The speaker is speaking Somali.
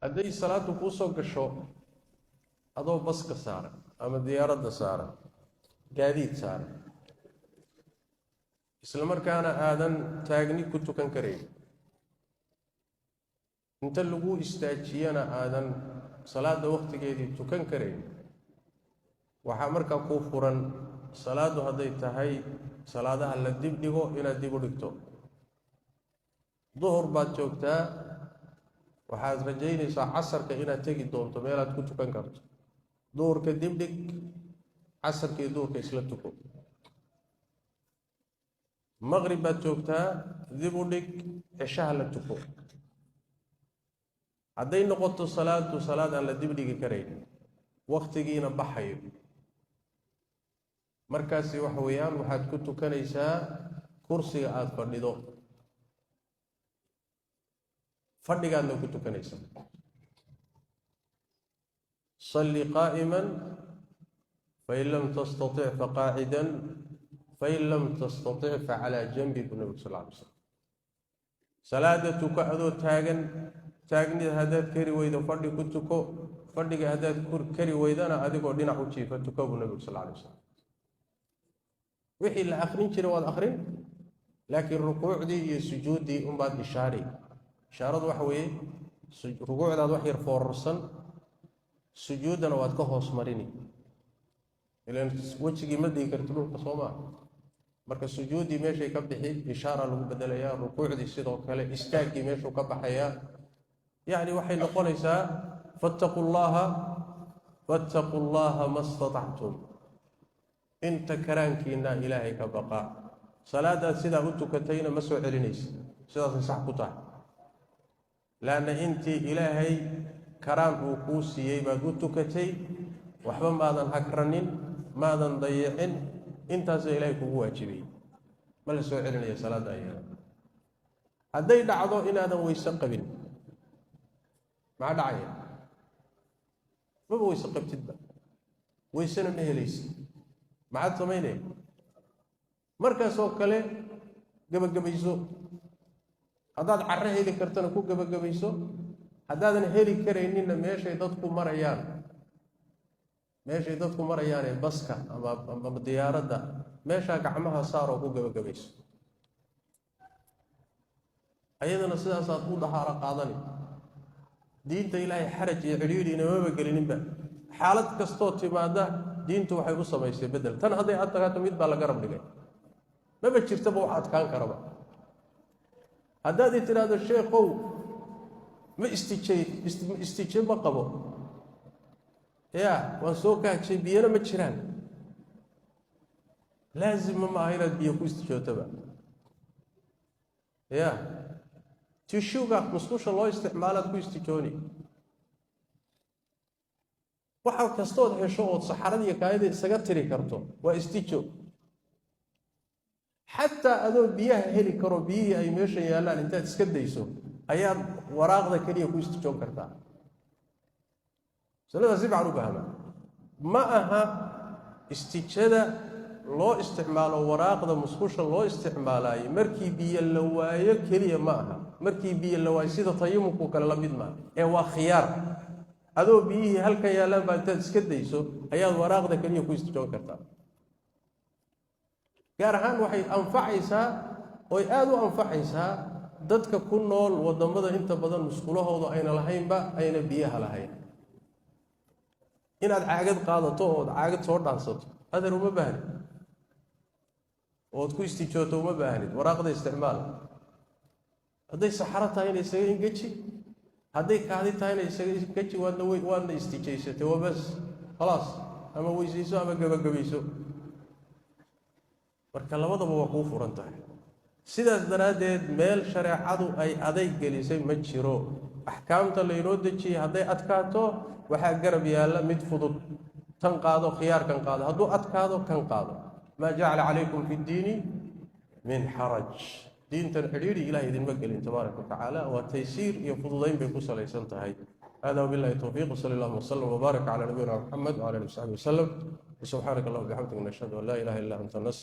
hadday salaadu kuu soo gasho adoo baska saaran ama diyaaradda saaran gaadiid saaran isla markaana aadan taagni ku tukan karayn inta lagu istaajiyana aadan salaada waqtigeedii tukan karayn waxaa markaa kuu furan salaadu hadday tahay salaadaha la dib dhigo inaad dib u dhigto duhur baad joogtaa waxaad rajaynaysaa casarka inaad tegi doonto meelaad ku tukan karto duhurka dib dhig casarkii duhurka isla tuko maqrib baad joogtaa dib u dhig cishaha la tuko hadday noqoto salaadu salaad aan la dib dhigi karayn waqtigiina baxayo markaasi waxa weeyaan waxaad ku tukanaysaa kursiga aad fadhido fadhigaadna ku tukanaysaa salli qaa'iman fain lam tastatic faqaacidan fain lam tastatic facalaa janbi buu nabigu sal lla alay slam salaada tuko adoo taagan taagnida haddaad kari weydo fadhi ku tuko fadhiga haddaad kari weydana adigoo dhinac u jiifa tuko buu nabigu sal lla alay slam wixii la akhrin jiray waad akhrin laakiin rukuucdii iyo sujuuddii unbaad ishaari ishaaradu waxa weeye rukuucdaad wax yar foorarsan sujuuddana waad ka hoos marini ilaan wejigii ma dhigi karti dhulka soo maa marka sujuuddii meeshay ka bixi ishaara lagu bedelayaa rukuucdii sidoo kale istaaggii meeshuu ka baxayaa yacni waxay noqonaysaa fattaqu llaha ma statactum inta karaankiina ilaahay ka baqa salaadaad sidaa u tukatayna ma soo celinaysa sidaasay sax ku tahay laanna intii ilaahay karaan uu kuu siiyey baad u tukatay waxba maadan hakranin maadan dayicin intaasoo ilaahay kugu waajibiyey ma la soo celinaya salaadda ayada hadday dhacdo inaadan weyse qabin maxaa dhacaya maba weyse qabtidba weysena ma helaysid maxaad samaynaya markaasoo kale gebagabayso haddaad carro heli kartana ku gebagabayso haddaadan heli karayninna meeshay dadku marayaanee baska ama diyaaradda meeshaa gacmaha saaroo ku gebagabayso ayadana sidaasaad u dhahaaro qaadani diinta ilaahay xaraj iyo cidhiidhi inamaba gelininba xaalad kastoo timaada diintu waxay u samaysay bedel tan hadday adkaato mid baa la garab dhigay maba jirtaba wax adkaan karaba haddaad i tidhaahdo sheekhow ma istijay ma qabo ya waan soo kaajay biyana ma jiraan laazima maaha inaad biyo ku istijootoba ya tishuga musqusha loo isticmaalaad ku istijooni waxa kastood hesho ood saxarada iyo kaayada isaga tiri karto waa istijo xataa adoo biyaha heli karo biyihii ay meesha yaallaan intaad iska dayso ayaad waraaqda keliya ku istijoon kartaa masalada si fiican u fahma ma aha istijada loo isticmaalo waraaqda musqusha loo isticmaalayo markii biyo la waayo keliya ma aha markii biyo la waayo sida tayamumku kale la mid maaha ee waa khiyaar adoo biyihii halkan yaallaan baa intaad iska dayso ayaad waraaqda keliya ku istijoon kartaa gaar ahaan waxay anfacaysaa oy aada u anfacaysaa dadka ku nool wadamada inta badan musqulahooda ayna lahaynba ayna biyaha lahayn inaad caagad qaadato ood caagad soo dhaansato adeer uma baahnid ood ku istijooto uma baahnid waraaqda isticmaal hadday saxaro tahayna isaga ingeji hadday kaadi tahayna isaga ingeji waadna istijaysatay waa bas khalaas ama weysayso ama gebagabayso marka labadaba waa kuu furan tahay sidaas daraaddeed meel shareecadu ay adayg gelisay ma jiro axkaamta laynoo dejiyey hadday adkaato waxaa garab yaalla mid fudud tan qaado khiyaarkan qaado hadduu adkaado kan qaado maa jacala calaykum fi ddiini min xaraj diintan xidhiidhi ilahay idinma gelin tabaaraka watacaala waa taysiir iyo fududayn bay ku salaysan tahay hada wabillahi towfiiq wsali allahuma wslam wbaarak cala nabiyina muxamed wcala alihi wasaxbi wasalam subxaanaka allahuma bixamdika nashhadu an laa ilaha illa anta nas